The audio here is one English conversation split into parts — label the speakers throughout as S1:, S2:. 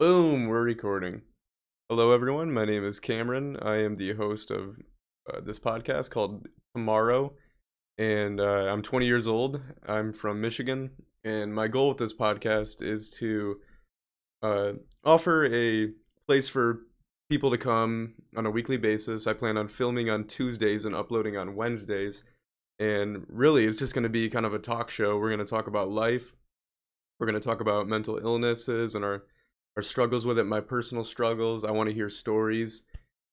S1: Boom, we're recording. Hello, everyone. My name is Cameron. I am the host of this podcast called Tomorrow, and I'm 20 years old. I'm from Michigan, and my goal with this podcast is to uh, offer a place for people to come on a weekly basis. I plan on filming on Tuesdays and uploading on Wednesdays, and really, it's just going to be kind of a talk show. We're going to talk about life. We're going to talk about mental illnesses and our struggles with it, my personal struggles. I want to hear stories.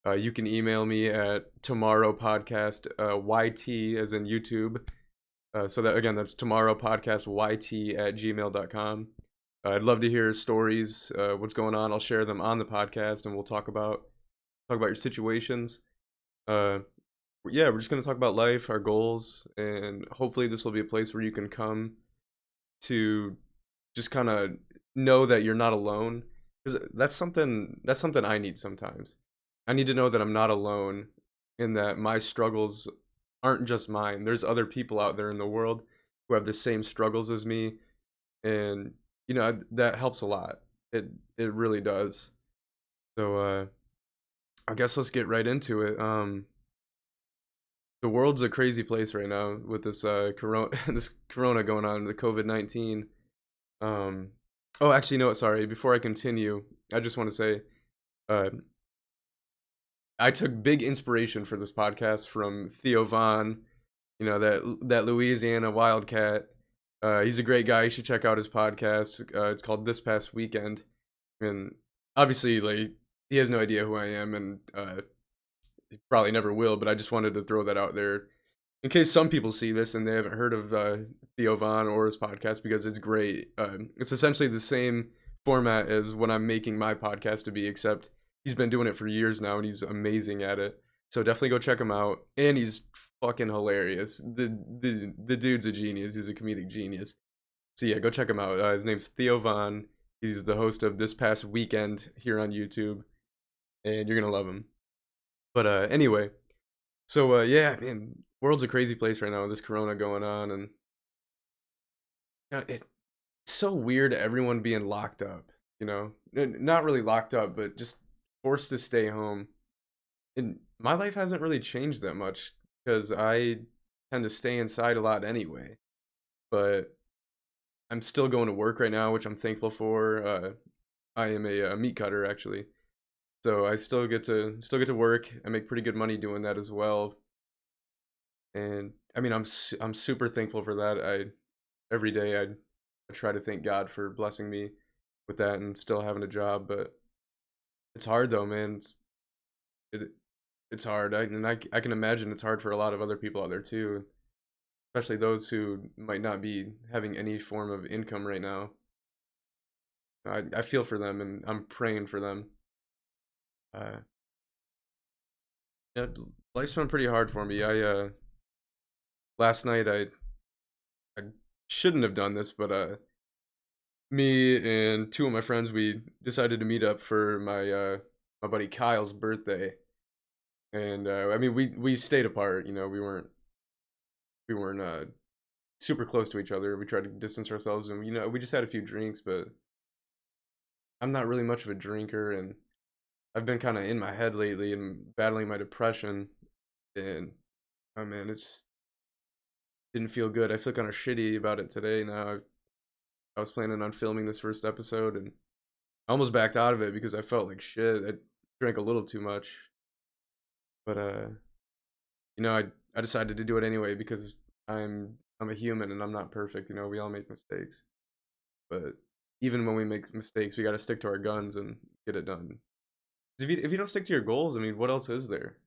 S1: You can email me at tomorrow podcast YT as in YouTube. So that again, that's tomorrow podcast YT at gmail.com. I'd love to hear stories, what's going on. I'll share them on the podcast, and we'll talk about your situations. Uh, yeah, we're just gonna talk about life, our goals, and hopefully this will be a place where you can come to just kind of know that you're not alone, because that's something I need sometimes. I need to know that I'm not alone, and that my struggles aren't just mine. There's other people out there in the world who have the same struggles as me, and that helps a lot. It really does. So I guess let's get right into it. The world's a crazy place right now with this corona this corona going on, the COVID-19. Um, oh, actually, no, sorry. Before I continue, I just want to say, uh, I took big inspiration for this podcast from Theo Vaughn. That Louisiana Wildcat. He's a great guy. You should check out his podcast. It's called This Past Weekend, and obviously, like, he has no idea who I am, and he probably never will. But I just wanted to throw that out there in case some people see this and they haven't heard of Theo Vaughn or his podcast, because it's great. It's essentially the same format as what I'm making my podcast to be, except he's been doing it for years now and he's amazing at it. So definitely go check him out. And he's fucking hilarious. The dude's a genius. He's a comedic genius. So yeah, go check him out. His name's Theo Vaughn. He's the host of This Past Weekend here on YouTube, and you're gonna love him. But anyway, so yeah, man, world's a crazy place right now with this corona going on, and it's so weird everyone being locked up. Not really locked up, but just forced to stay home. And my life hasn't really changed that much because I tend to stay inside a lot anyway. But I'm still going to work right now, which I'm thankful for. I am a meat cutter actually, so I still get to work. I make pretty good money doing that as well. And I mean, I'm super thankful for that. Every day I try to thank God for blessing me with that and still having a job, but it's hard though, man. It it's hard. I can imagine it's hard for a lot of other people out there too, especially those who might not be having any form of income right now. I feel for them and I'm praying for them. Uh, yeah, life's been pretty hard for me. I last night I shouldn't have done this, but me and two of my friends, we decided to meet up for my buddy Kyle's birthday. And I mean, we stayed apart. We weren't super close to each other. We tried to distance ourselves, and we just had a few drinks. But I'm not really much of a drinker, and I've been kind of in my head lately and battling my depression. And oh man, it just didn't feel good. I feel kind of shitty about it today. Now I was planning on filming this first episode, and I almost backed out of it because I felt like shit. I drank a little too much, but I decided to do it anyway because I'm a human and I'm not perfect. We all make mistakes, but even when we make mistakes, we got to stick to our guns and get it done. 'Cause if you don't stick to your goals, I mean, what else is there?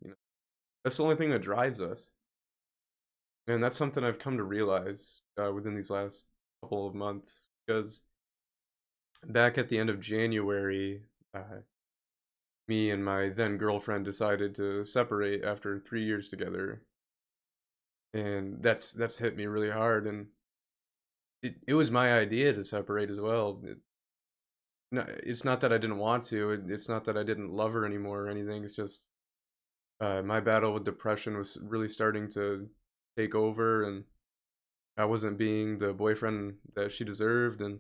S1: That's the only thing that drives us, and that's something I've come to realize within these last couple of months. Because back at the end of January, me and my then girlfriend decided to separate after 3 years together, and that's hit me really hard. And it was my idea to separate as well. No, it's not that I didn't want to. It's not that I didn't love her anymore or anything. It's just my battle with depression was really starting to take over, and I wasn't being the boyfriend that she deserved. And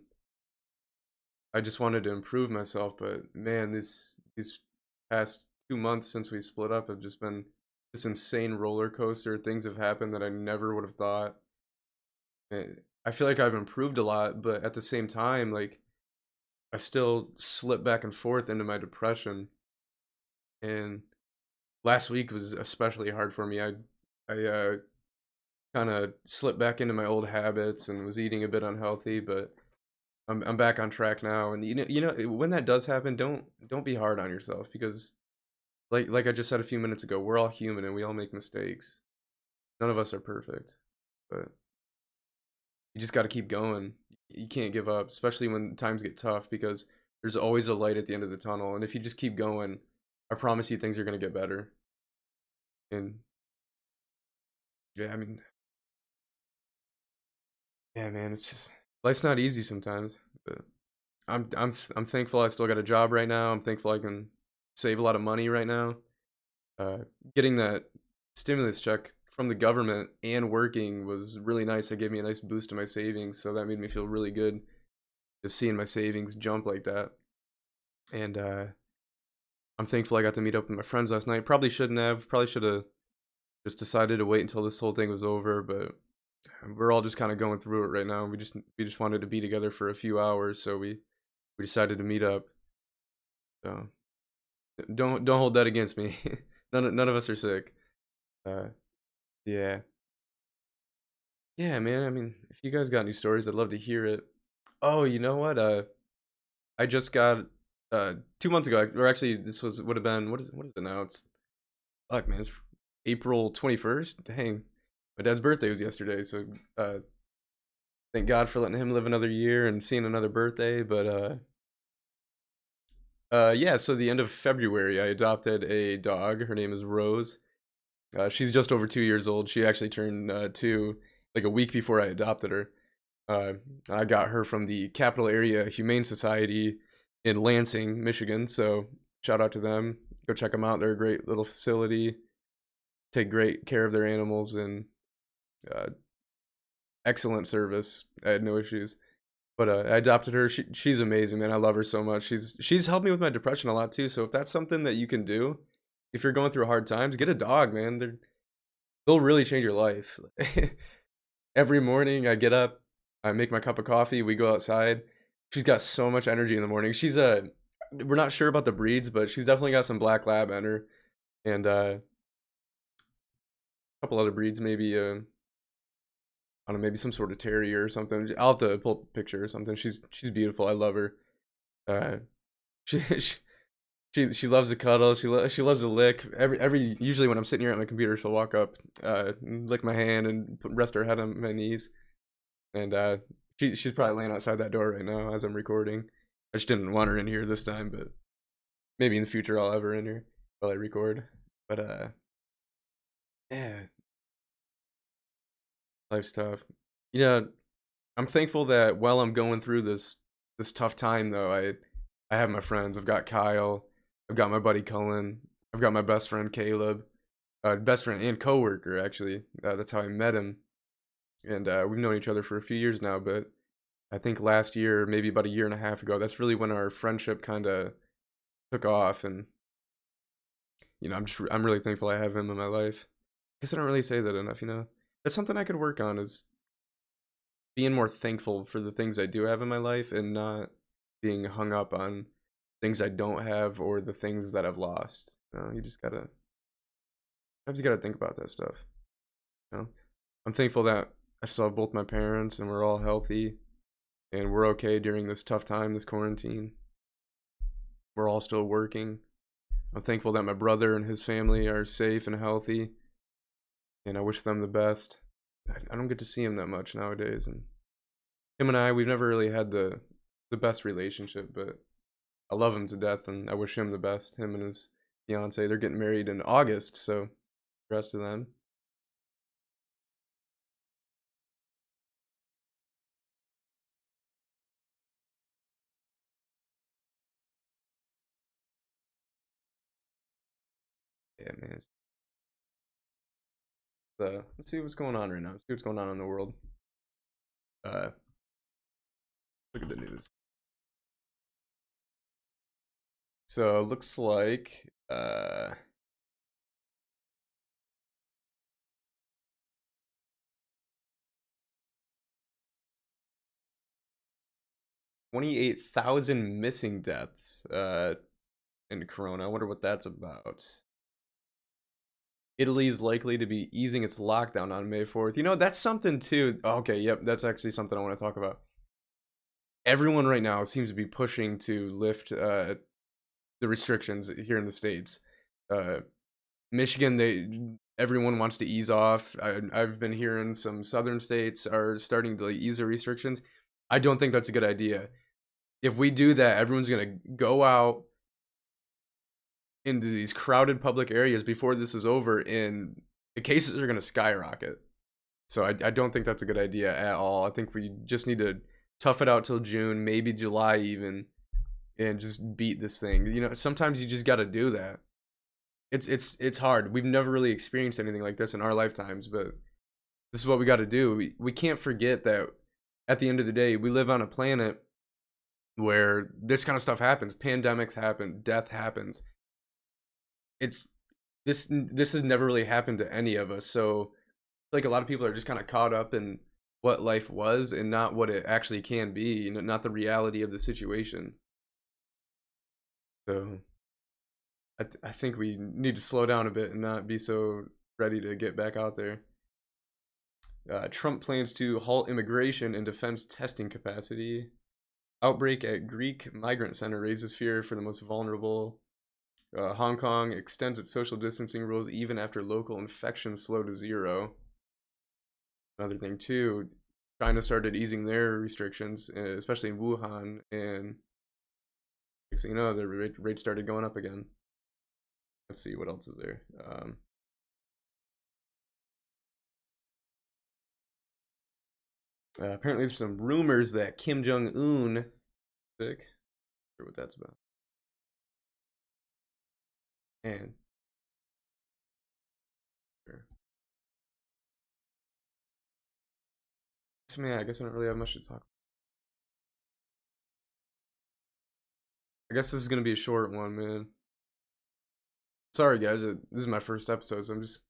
S1: I just wanted to improve myself, but man, these past 2 months since we split up have just been this insane roller coaster. Things have happened that I never would have thought. I feel like I've improved a lot, but at the same time, like I still slip back and forth into my depression. And last week was especially hard for me. I kind of slipped back into my old habits and was eating a bit unhealthy, but I'm back on track now. And when that does happen, don't be hard on yourself because like I just said a few minutes ago, we're all human and we all make mistakes. None of us are perfect, but you just got to keep going. You can't give up, especially when times get tough because there's always a light at the end of the tunnel. And if you just keep going, I promise you things are going to get better. And yeah, I mean, yeah, man, it's just life's not easy sometimes, but I'm thankful I still got a job right now. I'm thankful I can save a lot of money right now. Uh, Getting that stimulus check from the government and working was really nice. It gave me a nice boost to my savings, so that made me feel really good just seeing my savings jump like that. And I'm thankful I got to meet up with my friends last night. Probably shouldn't have. Probably should have just decided to wait until this whole thing was over, but we're all just kind of going through it right now. We just wanted to be together for a few hours, so we decided to meet up. So don't hold that against me. None of us are sick. Uh, yeah, yeah, man. I mean, if you guys got any stories, I'd love to hear it. Oh, you know what? I just got 2 months ago, or actually, this was would have been what is it now? It's fuck, man. It's April 21st. Dang, my dad's birthday was yesterday, so thank God for letting him live another year and seeing another birthday. But yeah. So the end of February, I adopted a dog. Her name is Rose. She's just over 2 years old. She actually turned two like a week before I adopted her. Uh, I got her from the Capital Area Humane Society in Lansing, Michigan. So shout out to them. Go check them out. They're a great little facility. Take great care of their animals and uh, excellent service. I had no issues. But I adopted her. She's amazing, man. I love her so much. She's helped me with my depression a lot too. So if that's something that you can do, if you're going through hard times, get a dog, man. They'll really change your life. Every morning I get up, I make my cup of coffee, we go outside. She's got so much energy in the morning. She's a we're not sure about the breeds, but she's definitely got some black lab in her and a couple other breeds, maybe I don't know, maybe some sort of terrier or something. I'll have to pull up a picture or something. She's beautiful. I love her. Uh, she she loves to cuddle. She loves to lick. Every usually when I'm sitting here at my computer, she'll walk up, lick my hand, and rest her head on my knees. And she's probably laying outside that door right now as I'm recording. I just didn't want her in here this time, but maybe in the future I'll have her in here while I record. But yeah, life's tough. You know, I'm thankful that while I'm going through this tough time though, I have my friends. I've got Kyle, I've got my buddy Cullen, I've got my best friend Caleb, best friend and coworker actually. That's how I met him, and we've known each other for a few years now. But I think last year, maybe about a year and a half ago, that's really when our friendship kind of took off. And I'm really thankful I have him in my life. I guess I don't really say that enough. That's something I could work on is being more thankful for the things I do have in my life and not being hung up on things I don't have or the things that I've lost. You just gotta, sometimes you gotta think about that stuff. You know, I'm thankful that I still have both my parents and we're all healthy and we're okay during this tough time, this quarantine. We're all still working. I'm thankful that my brother and his family are safe and healthy, and I wish them the best. I don't get to see him that much nowadays, and him and we've never really had the best relationship, but I love him to death, and I wish him the best. Him and his fiance, they're getting married in August, so congrats to them. Yeah, man. Let's see what's going on right now. Let's see what's going on in the world. Uh, Look at the news. So it looks like 28,000 missing deaths in Corona. I wonder what that's about. Italy is likely to be easing its lockdown on May 4th. You know, that's something too. Okay, yep, that's actually something I want to talk about. Everyone right now seems to be pushing to lift the restrictions here in the States. Uh, Michigan, everyone wants to ease off. I've been hearing some southern states are starting to ease their restrictions. I don't think that's a good idea. If we do that, everyone's gonna go out into these crowded public areas before this is over, and the cases are gonna skyrocket. So I don't think that's a good idea at all. I think we just need to tough it out till June, maybe July even, and just beat this thing. You know, sometimes you just got to do that. It's hard. We've never really experienced anything like this in our lifetimes, but this is what we got to do. We can't forget that at the end of the day, we live on a planet where this kind of stuff happens. Pandemics happen, death happens. It's this has never really happened to any of us. So like a lot of people are just kind of caught up in what life was and not what it actually can be, you know, not the reality of the situation. So I think we need to slow down a bit and not be so ready to get back out there. Trump plans to halt immigration and defense testing capacity. Outbreak at Greek migrant center raises fear for the most vulnerable. Hong Kong extends its social distancing rules even after local infections slow to zero. Another thing too, China started easing their restrictions, especially in Wuhan, and next thing you know, the rate started going up again. Let's see what else is there. Apparently, there's some rumors that Kim Jong Un sick. Not sure what that's about. And sure. So, man, I guess I don't really have much to talk. I guess this is gonna be a short one, man. Sorry, guys. This is my first episode, so I'm just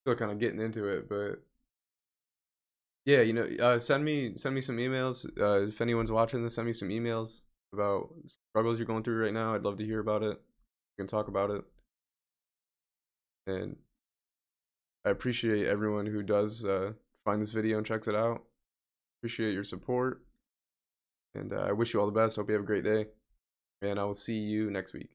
S1: still kind of getting into it. But yeah, you know, send me some emails. If anyone's watching this, send me some emails about struggles you're going through right now. I'd love to hear about it. We can talk about it. And I appreciate everyone who does find this video and checks it out. Appreciate your support. And I wish you all the best. Hope you have a great day. And I will see you next week.